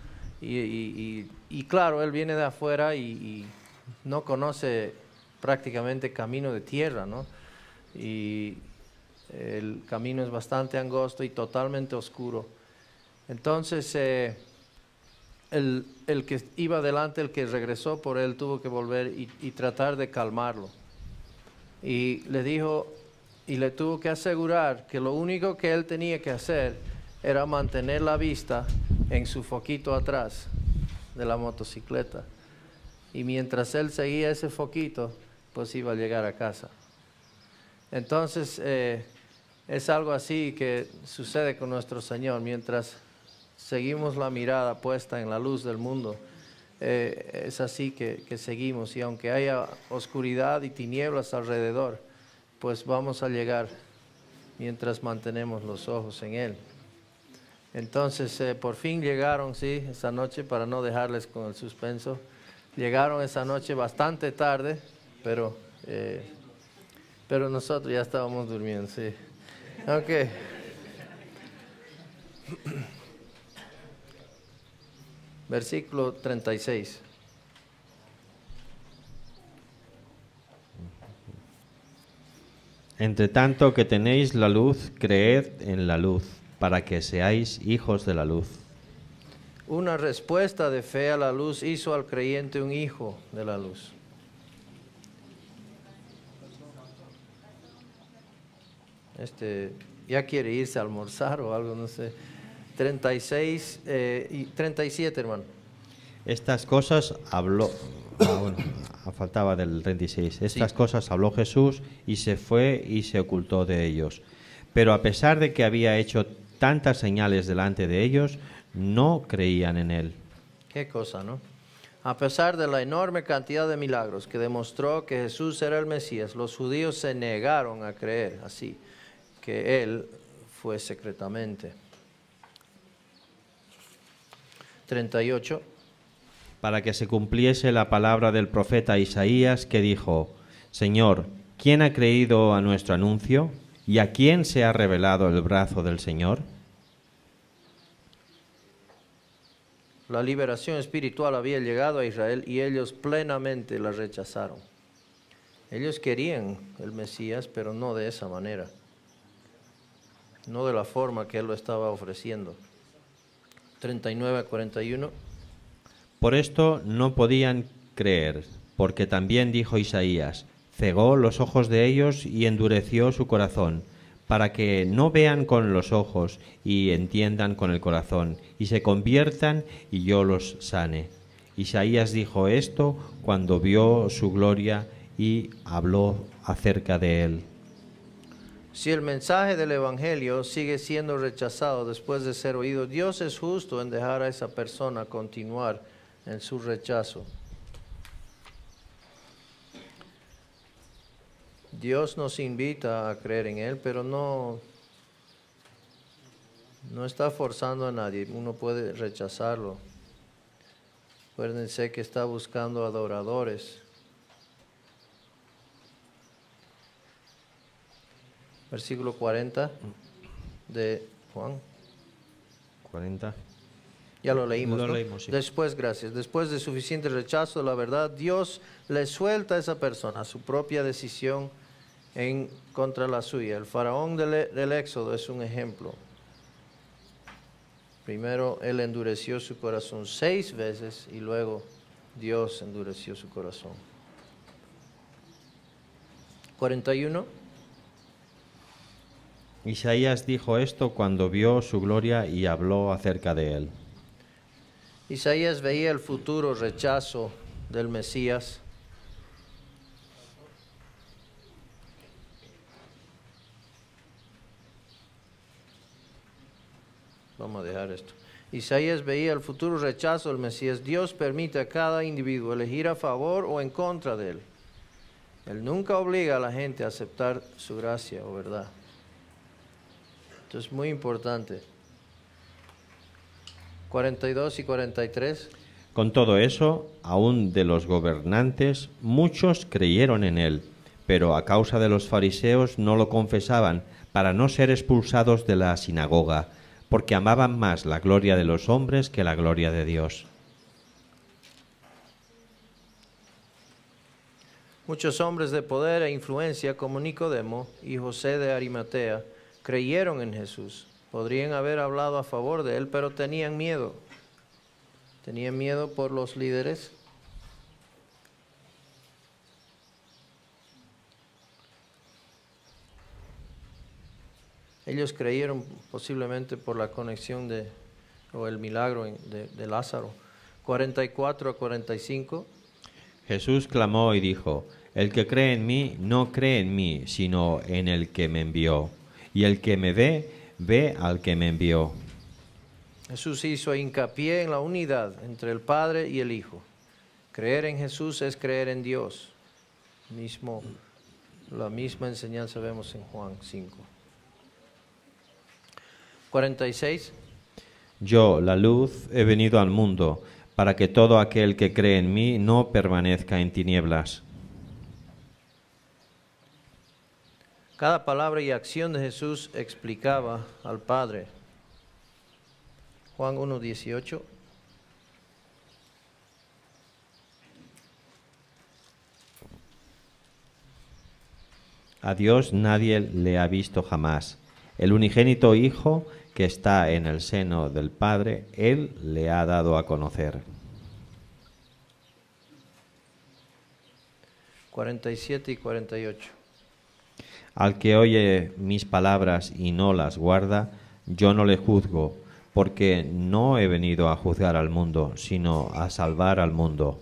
Y claro, él viene de afuera y no conoce prácticamente camino de tierra, ¿no? Y el camino es bastante angosto y totalmente oscuro. Entonces el que iba adelante, el que regresó por él, tuvo que volver y tratar de calmarlo. Y le dijo, y le tuvo que asegurar que lo único que él tenía que hacer era mantener la vista en su foquito atrás de la motocicleta. Y mientras él seguía ese foquito, pues iba a llegar a casa. Entonces, es algo así que sucede con nuestro Señor. Mientras seguimos la mirada puesta en la luz del mundo, es así que seguimos. Y aunque haya oscuridad y tinieblas alrededor, pues vamos a llegar mientras mantenemos los ojos en Él. Entonces, por fin llegaron, sí, esa noche, para no dejarles con el suspenso. Llegaron esa noche bastante tarde, pero nosotros ya estábamos durmiendo, sí. Ok. Versículo 36. Entre tanto que tenéis la luz, creed en la luz, para que seáis hijos de la luz. Una respuesta de fe a la luz hizo al creyente un hijo de la luz. Ya quiere irse a almorzar o algo, no sé. 36 y 37, hermano. Estas cosas habló, faltaba del 36. Estas Sí. cosas habló Jesús y se fue y se ocultó de ellos. Pero a pesar de que había hecho tantas señales delante de ellos, no creían en él. Qué cosa, ¿no? A pesar de la enorme cantidad de milagros que demostró que Jesús era el Mesías, los judíos se negaron a creer así, que Él fue secretamente. 38. Para que se cumpliese la palabra del profeta Isaías, que dijo: Señor, ¿quién ha creído a nuestro anuncio? ¿Y a quién se ha revelado el brazo del Señor? La liberación espiritual había llegado a Israel y ellos plenamente la rechazaron. Ellos querían el Mesías, pero no de esa manera, no de la forma que Él lo estaba ofreciendo. 39 a 41. Por esto no podían creer, porque también dijo Isaías: cegó los ojos de ellos y endureció su corazón, para que no vean con los ojos y entiendan con el corazón, y se conviertan y yo los sane. Isaías dijo esto cuando vio su gloria y habló acerca de él. Si el mensaje del Evangelio sigue siendo rechazado después de ser oído, Dios es justo en dejar a esa persona continuar en su rechazo. Dios nos invita a creer en Él, pero no está forzando a nadie. Uno puede rechazarlo. Acuérdense que está buscando adoradores. Versículo 40 de Juan. 40. Ya lo leímos, Lo ¿no? leímos, sí. Después de suficiente rechazo de la verdad, Dios le suelta a esa persona a su propia decisión en contra la suya. El faraón del Éxodo es un ejemplo. Primero él endureció su corazón 6 veces y luego Dios endureció su corazón. 41. Isaías dijo esto cuando vio su gloria y habló acerca de él. Isaías veía el futuro rechazo del Mesías. Vamos a dejar esto. Isaías veía el futuro rechazo del Mesías. Dios permite a cada individuo elegir a favor o en contra de él. Él nunca obliga a la gente a aceptar su gracia o verdad. Esto es muy importante. 42 y 43. Con todo eso, aún de los gobernantes, muchos creyeron en él, pero a causa de los fariseos no lo confesaban, para no ser expulsados de la sinagoga, porque amaban más la gloria de los hombres que la gloria de Dios. Muchos hombres de poder e influencia, como Nicodemo y José de Arimatea, creyeron en Jesús. Podrían haber hablado a favor de él, pero tenían miedo. Tenían miedo por los líderes. Ellos creyeron posiblemente por la conexión o el milagro de Lázaro. 44 a 45. Jesús clamó y dijo: El que cree en mí no cree en mí, sino en el que me envió. Y el que me ve, ve al que me envió. Jesús hizo hincapié en la unidad entre el Padre y el Hijo. Creer en Jesús es creer en Dios. La misma enseñanza vemos en Juan 5. 46. Yo, la luz, he venido al mundo, para que todo aquel que cree en mí no permanezca en tinieblas. Cada palabra y acción de Jesús explicaba al Padre. Juan 1:18. A Dios nadie le ha visto jamás. El unigénito Hijo que está en el seno del Padre, Él le ha dado a conocer. 47 y 48. Al que oye mis palabras y no las guarda, yo no le juzgo, porque no he venido a juzgar al mundo, sino a salvar al mundo.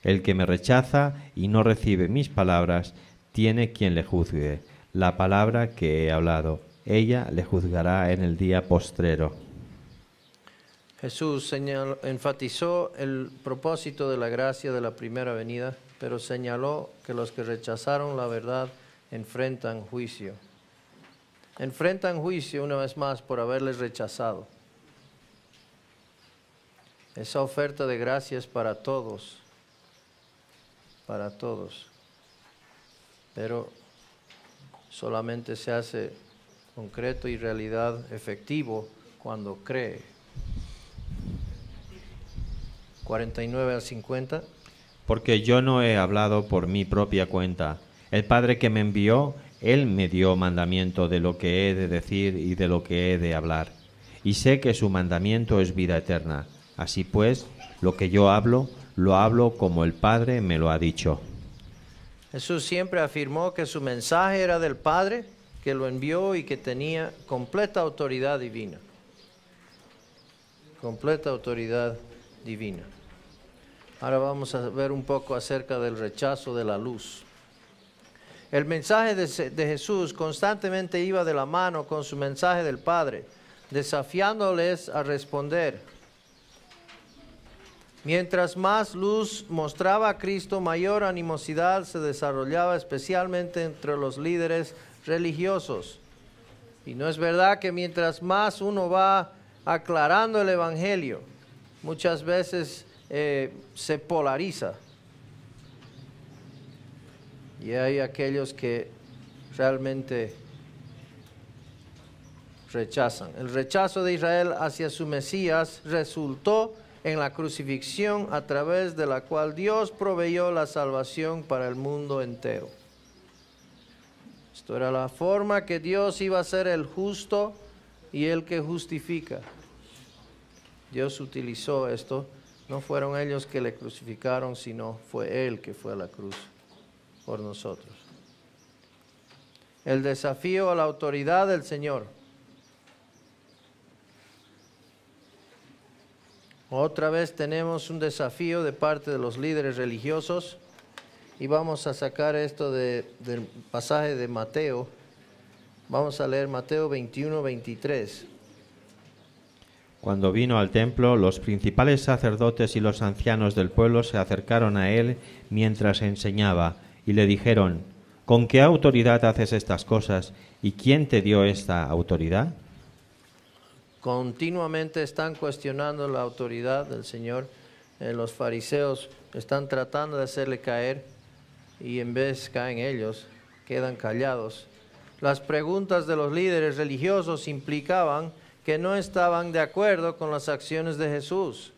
El que me rechaza y no recibe mis palabras, tiene quien le juzgue. La palabra que he hablado, ella le juzgará en el día postrero. Jesús enfatizó el propósito de la gracia de la primera venida, pero señaló que los que rechazaron la verdad enfrentan juicio. Enfrentan juicio una vez más por haberles rechazado. Esa oferta de gracia es para todos, pero solamente se hace concreto y realidad efectivo cuando cree. 49 al 50. Porque yo no he hablado por mi propia cuenta. El Padre que me envió, Él me dio mandamiento de lo que he de decir y de lo que he de hablar. Y sé que su mandamiento es vida eterna. Así pues, lo que yo hablo, lo hablo como el Padre me lo ha dicho. Jesús siempre afirmó que su mensaje era del Padre, que lo envió y que tenía completa autoridad divina. Completa autoridad divina. Ahora vamos a ver un poco acerca del rechazo de la luz. El mensaje de Jesús constantemente iba de la mano con su mensaje del Padre, desafiándoles a responder. Mientras más luz mostraba a Cristo, mayor animosidad se desarrollaba, especialmente entre los líderes religiosos. Y no es verdad que mientras más uno va aclarando el Evangelio, muchas veces se polariza. Y hay aquellos que realmente rechazan. El rechazo de Israel hacia su Mesías resultó en la crucifixión, a través de la cual Dios proveyó la salvación para el mundo entero. Esto era la forma que Dios iba a ser el justo y el que justifica. Dios utilizó esto. No fueron ellos que le crucificaron, sino fue Él que fue a la cruz por nosotros. El desafío a la autoridad del Señor. Otra vez tenemos un desafío de parte de los líderes religiosos y vamos a sacar esto del pasaje de Mateo. Vamos a leer Mateo 21, 23. Cuando vino al templo, los principales sacerdotes y los ancianos del pueblo se acercaron a él mientras enseñaba y le dijeron: ¿con qué autoridad haces estas cosas? ¿Y quién te dio esta autoridad? Continuamente están cuestionando la autoridad del Señor. Los fariseos están tratando de hacerle caer y en vez caen ellos, quedan callados. Las preguntas de los líderes religiosos implicaban que no estaban de acuerdo con las acciones de Jesús,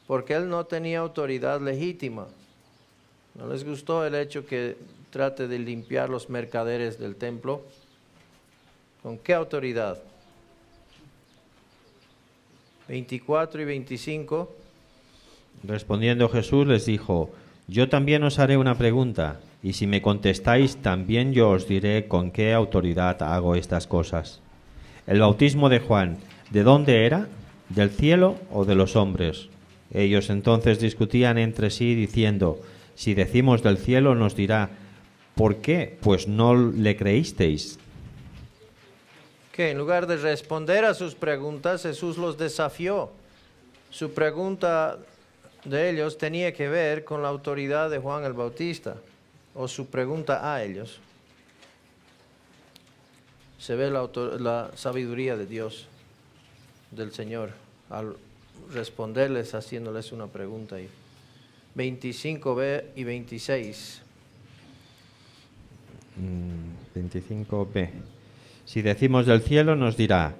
porque Él no tenía autoridad legítima. No les gustó el hecho que trate de limpiar los mercaderes del templo. ¿Con qué autoridad? 24 y 25. Respondiendo Jesús les dijo: yo también os haré una pregunta, y si me contestáis, también yo os diré con qué autoridad hago estas cosas. El bautismo de Juan, ¿de dónde era? ¿Del cielo o de los hombres? Ellos entonces discutían entre sí diciendo: si decimos del cielo, nos dirá: ¿Por qué? Pues no le creísteis. Que en lugar de responder a sus preguntas, Jesús los desafió. Su pregunta de ellos tenía que ver con la autoridad de Juan el Bautista, o su pregunta a ellos. Se ve la sabiduría de Dios, del Señor, al responderles haciéndoles una pregunta ahí. 25b y 26. 25b. Si decimos del cielo nos dirá,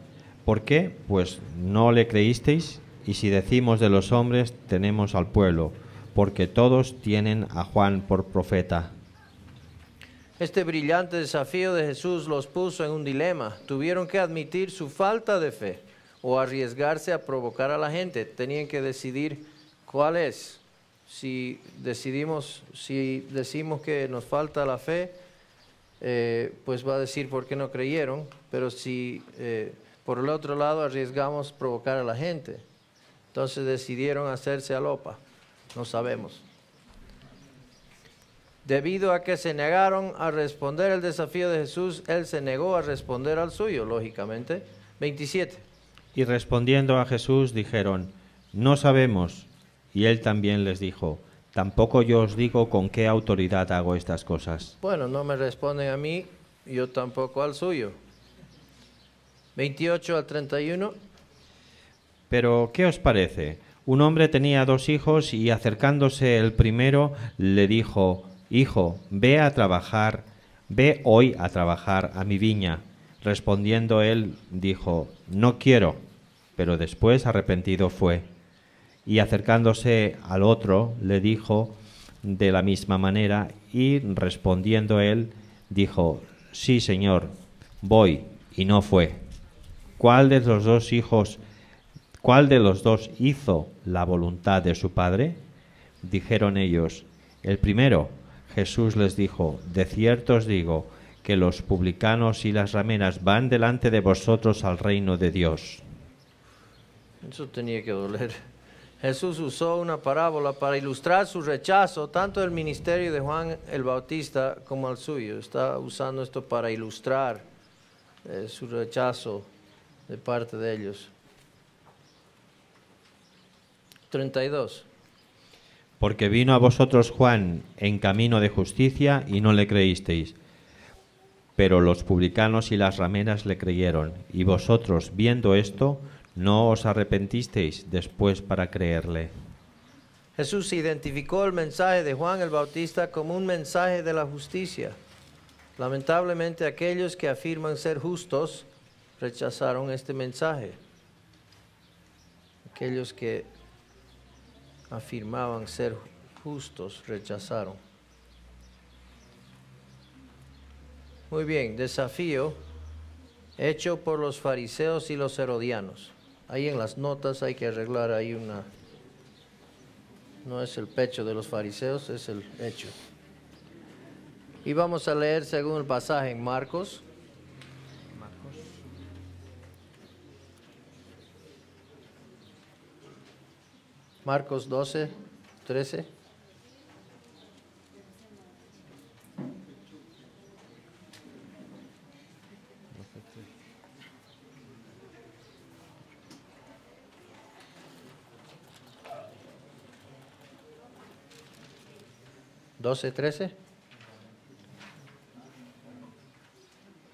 ¿por qué? Pues no le creísteis. Y si decimos de los hombres, tenemos al pueblo, porque todos tienen a Juan por profeta. Este brillante desafío de Jesús los puso en un dilema. Tuvieron que admitir su falta de fe o arriesgarse a provocar a la gente. Tenían que decidir cuál es. Si decimos que nos falta la fe, pues va a decir por qué no creyeron. Pero si por el otro lado arriesgamos provocar a la gente, entonces decidieron hacerse alopa. No sabemos. Debido a que se negaron a responder el desafío de Jesús, Él se negó a responder al suyo, lógicamente. 27. Y respondiendo a Jesús dijeron, no sabemos. Y Él también les dijo, tampoco yo os digo con qué autoridad hago estas cosas. Bueno, no me responden a mí, yo tampoco al suyo. 28 al 31. Pero, ¿qué os parece? Un hombre tenía 2 hijos y acercándose el primero le dijo, Hijo, ve hoy a trabajar a mi viña. Respondiendo él, dijo, no quiero, pero después arrepentido fue. Y acercándose al otro, le dijo de la misma manera, y respondiendo él, dijo, sí, Señor, voy, y no fue. ¿Cuál de los dos hizo la voluntad de su padre? Dijeron ellos, el primero. Jesús les dijo, de cierto os digo, que los publicanos y las rameras van delante de vosotros al reino de Dios. Eso tenía que doler. Jesús usó una parábola para ilustrar su rechazo, tanto del ministerio de Juan el Bautista como al suyo. Está usando esto para ilustrar su rechazo de parte de ellos. 32. Porque vino a vosotros Juan en camino de justicia y no le creísteis. Pero los publicanos y las rameras le creyeron. Y vosotros, viendo esto, no os arrepentisteis después para creerle. Jesús identificó el mensaje de Juan el Bautista como un mensaje de la justicia. Lamentablemente, aquellos que afirman ser justos rechazaron este mensaje. Aquellos que afirmaban ser justos rechazaron. Muy bien, desafío hecho por los fariseos y los herodianos. Ahí en las notas hay que arreglar ahí una... No es el pecho de los fariseos, es el hecho. Y vamos a leer según el pasaje en Marcos. Marcos 12, 13.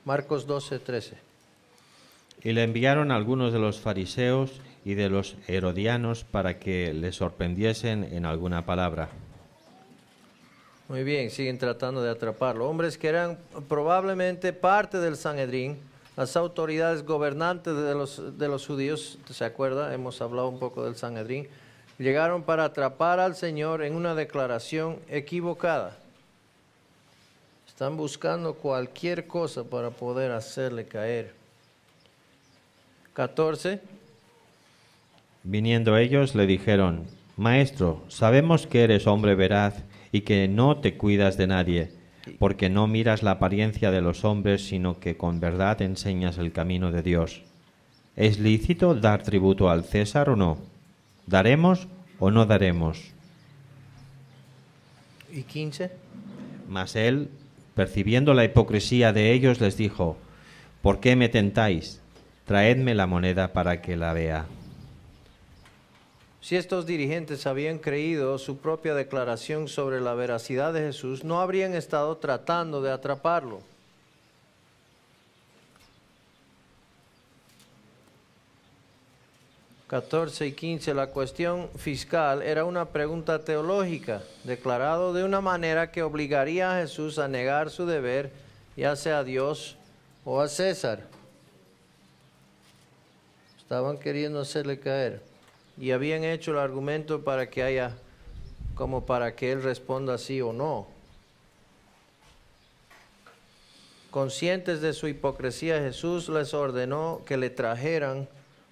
Marcos 12, 13. Y le enviaron algunos de los fariseos y de los herodianos para que le sorprendiesen en alguna palabra. Muy bien, siguen tratando de atraparlo. Hombres que eran probablemente parte del Sanedrín, las autoridades gobernantes de los judíos, ¿se acuerda? Hemos hablado un poco del Sanedrín. Llegaron para atrapar al Señor en una declaración equivocada. Están buscando cualquier cosa para poder hacerle caer. 14. Viniendo ellos le dijeron, Maestro, sabemos que eres hombre veraz y que no te cuidas de nadie, porque no miras la apariencia de los hombres, sino que con verdad enseñas el camino de Dios. ¿Es lícito dar tributo al César o no? ¿Daremos o no daremos? ¿Y 15? Mas él, Percibiendo la hipocresía de ellos, les dijo: ¿por qué me tentáis? Traedme la moneda para que la vea. Si estos dirigentes habían creído su propia declaración sobre la veracidad de Jesús, no habrían estado tratando de atraparlo. (14 y 15) La cuestión fiscal era una pregunta teológica, declarado de una manera que obligaría a Jesús a negar su deber, ya sea a Dios o a César. Estaban queriendo hacerle caer y habían hecho el argumento para que él responda sí o no. Conscientes de su hipocresía, Jesús les ordenó que le trajeran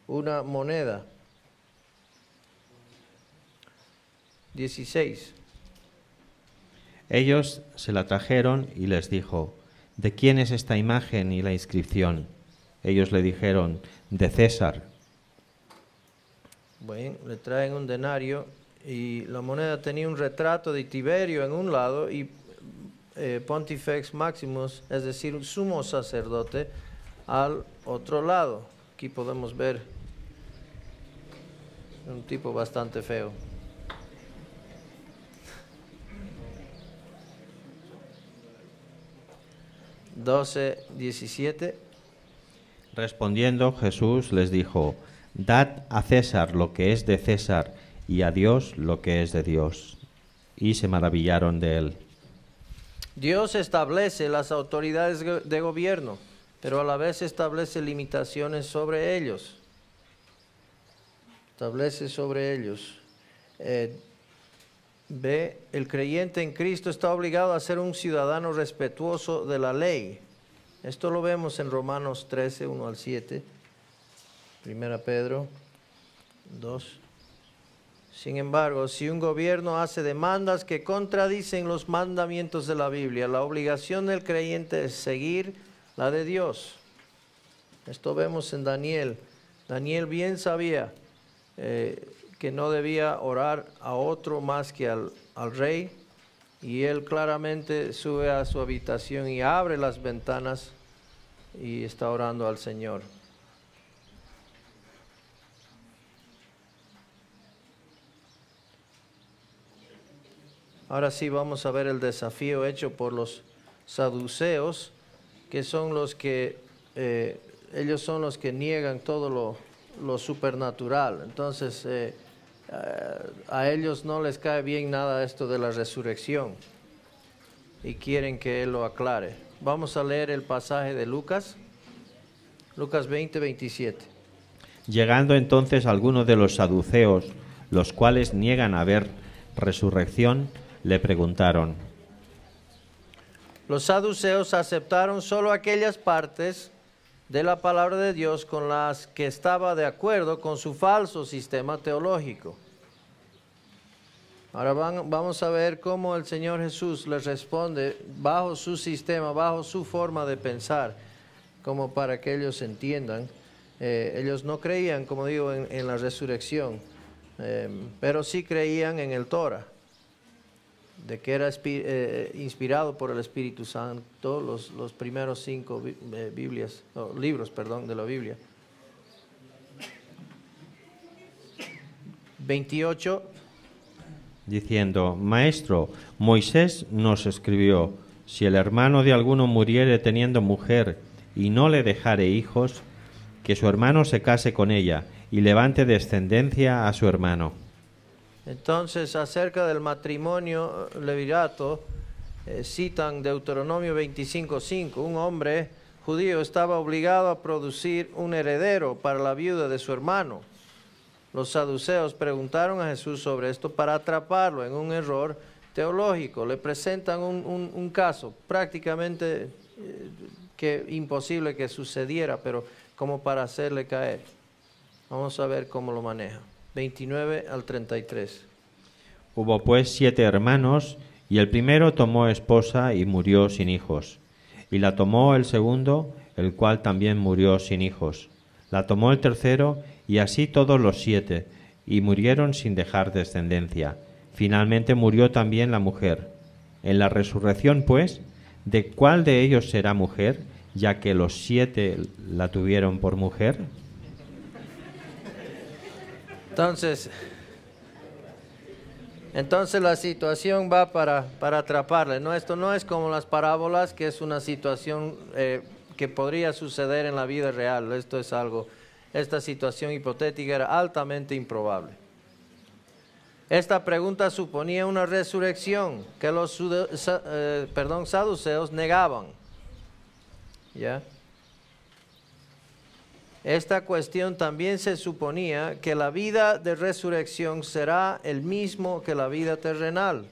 una moneda. 16. Ellos se la trajeron y les dijo: ¿de quién es esta imagen y la inscripción? Ellos le dijeron: de César. Bueno, le traen un denario y la moneda tenía un retrato de Tiberio en un lado y Pontifex Maximus, es decir, un sumo sacerdote, al otro lado. Aquí podemos ver un tipo bastante feo. (12:17) Respondiendo, Jesús les dijo: dad a César lo que es de César y a Dios lo que es de Dios. Y se maravillaron de él. Dios establece las autoridades de gobierno, pero a la vez establece limitaciones sobre ellos. El creyente en Cristo está obligado a ser un ciudadano respetuoso de la ley. Esto lo vemos en Romanos 13, 1 al 7, 1 Pedro 2. Sin embargo, si un gobierno hace demandas que contradicen los mandamientos de la Biblia, la obligación del creyente es seguir la de Dios. Esto vemos en Daniel. Daniel bien sabía que no debía orar a otro más que al rey, y él claramente sube a su habitación y abre las ventanas y está orando al Señor. Ahora sí vamos a ver el desafío hecho por los saduceos, que son los que, ellos son los que niegan todo lo supernatural. Entonces, a ellos no les cae bien nada esto de la resurrección y quieren que él lo aclare. Vamos a leer el pasaje de Lucas 20, 27. Llegando entonces algunos de los saduceos, los cuales niegan haber resurrección, le preguntaron. Los saduceos aceptaron solo aquellas partes de la palabra de Dios con las que estaba de acuerdo con su falso sistema teológico. Ahora vamos a ver cómo el Señor Jesús les responde bajo su sistema, bajo su forma de pensar, como para que ellos entiendan. Ellos no creían, como digo, en la resurrección, pero sí creían en el Torah, de que era inspirado por el Espíritu Santo, los primeros 5 libros de la Biblia. 28. Diciendo: Maestro, Moisés nos escribió: si el hermano de alguno muriere teniendo mujer y no le dejare hijos, que su hermano se case con ella y levante descendencia a su hermano. Entonces, acerca del matrimonio levirato, citan Deuteronomio 25:5. Un hombre judío estaba obligado a producir un heredero para la viuda de su hermano. Los saduceos preguntaron a Jesús sobre esto para atraparlo en un error teológico. Le presentan un caso prácticamente que imposible que sucediera, pero como para hacerle caer. Vamos a ver cómo lo maneja. 29 al 33. Hubo pues 7 hermanos, y el primero tomó esposa y murió sin hijos. Y la tomó el segundo, el cual también murió sin hijos. La tomó el tercero, y así todos los 7, y murieron sin dejar descendencia. Finalmente murió también la mujer. En la resurrección, pues, ¿de cuál de ellos será mujer, ya que los 7 la tuvieron por mujer? Entonces la situación va para atraparle, ¿no? Esto no es como las parábolas, que es una situación que podría suceder en la vida real. Esta situación hipotética era altamente improbable. Esta pregunta suponía una resurrección que los saduceos negaban. ¿Ya? Esta cuestión también se suponía que la vida de resurrección será el mismo que la vida terrenal.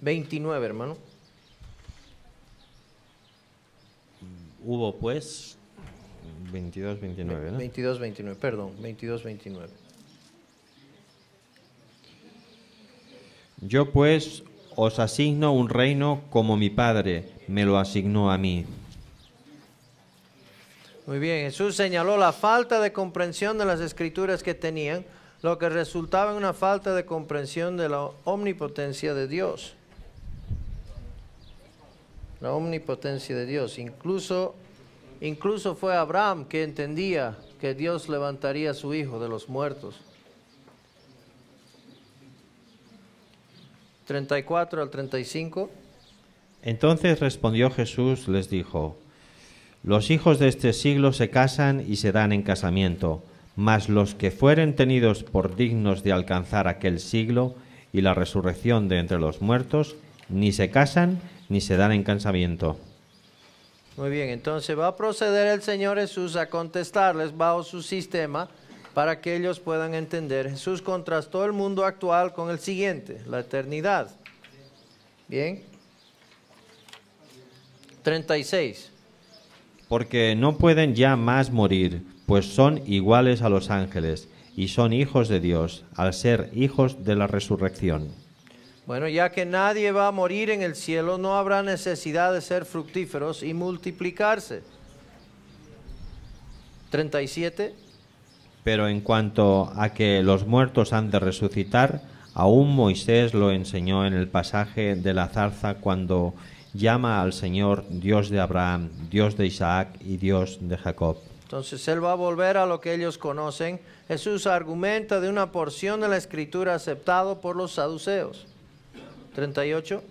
(29), hermano. Hubo pues 22, 29, ¿no? 22, 29, perdón, 22, 29. Yo pues os asigno un reino como mi Padre me lo asignó a mí. Muy bien, Jesús señaló la falta de comprensión de las Escrituras que tenían, lo que resultaba en una falta de comprensión de la omnipotencia de Dios. La omnipotencia de Dios. Incluso fue Abraham que entendía que Dios levantaría a su hijo de los muertos. 34 al 35. Entonces respondió Jesús, les dijo: los hijos de este siglo se casan y se dan en casamiento, mas los que fueren tenidos por dignos de alcanzar aquel siglo y la resurrección de entre los muertos, ni se casan ni se dan en casamiento. Muy bien, entonces va a proceder el Señor Jesús a contestarles bajo su sistema para que ellos puedan entender. Jesús contrastó el mundo actual con el siguiente, la eternidad. Bien. 36. Porque no pueden ya más morir, pues son iguales a los ángeles y son hijos de Dios, al ser hijos de la resurrección. Bueno, ya que nadie va a morir en el cielo, no habrá necesidad de ser fructíferos y multiplicarse. 37. Pero en cuanto a que los muertos han de resucitar, aún Moisés lo enseñó en el pasaje de la zarza cuando llama al Señor Dios de Abraham, Dios de Isaac y Dios de Jacob. Entonces Él va a volver a lo que ellos conocen. Jesús argumenta de una porción de la Escritura aceptado por los saduceos. 38.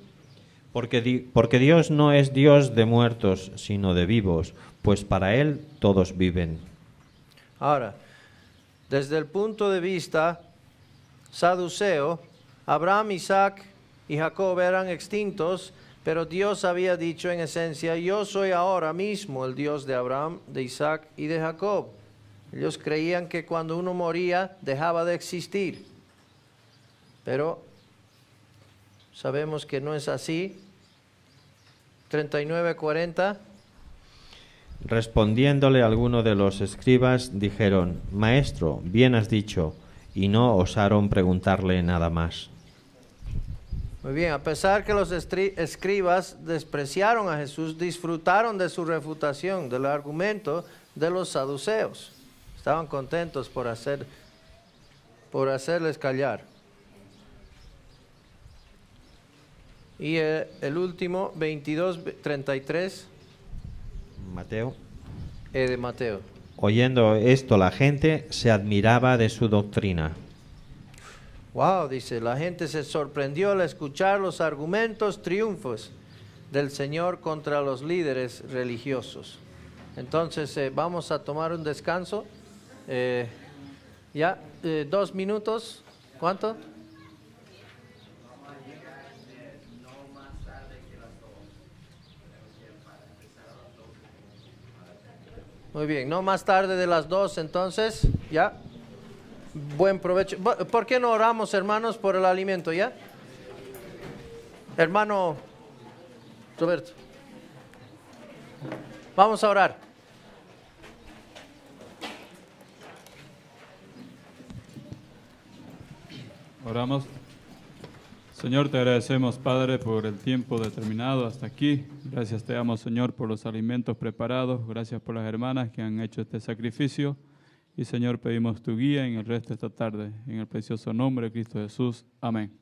Porque Dios no es Dios de muertos, sino de vivos, pues para Él todos viven. Ahora, desde el punto de vista saduceo, Abraham, Isaac y Jacob eran extintos, pero Dios había dicho en esencia: yo soy ahora mismo el Dios de Abraham, de Isaac y de Jacob. Ellos creían que cuando uno moría dejaba de existir, pero sabemos que no es así. 39, 40. Respondiéndole alguno de los escribas, dijeron: Maestro, bien has dicho, y no osaron preguntarle nada más. Muy bien, a pesar que los escribas despreciaron a Jesús, disfrutaron de su refutación, del argumento de los saduceos. Estaban contentos por hacerles callar. Y el último, 22, 33. Mateo. De Mateo. Oyendo esto, la gente se admiraba de su doctrina. Wow, dice, la gente se sorprendió al escuchar los argumentos triunfos del Señor contra los líderes religiosos. Entonces vamos a tomar un descanso. 2 minutos. ¿Cuánto? Muy bien, no más tarde de las 2, entonces, ya. Buen provecho. ¿Por qué no oramos, hermanos, por el alimento, ya? Hermano Roberto. Vamos a orar. Oramos. Señor, te agradecemos, Padre, por el tiempo determinado hasta aquí. Gracias te damos, Señor, por los alimentos preparados. Gracias por las hermanas que han hecho este sacrificio. Y, Señor, pedimos tu guía en el resto de esta tarde. En el precioso nombre de Cristo Jesús. Amén.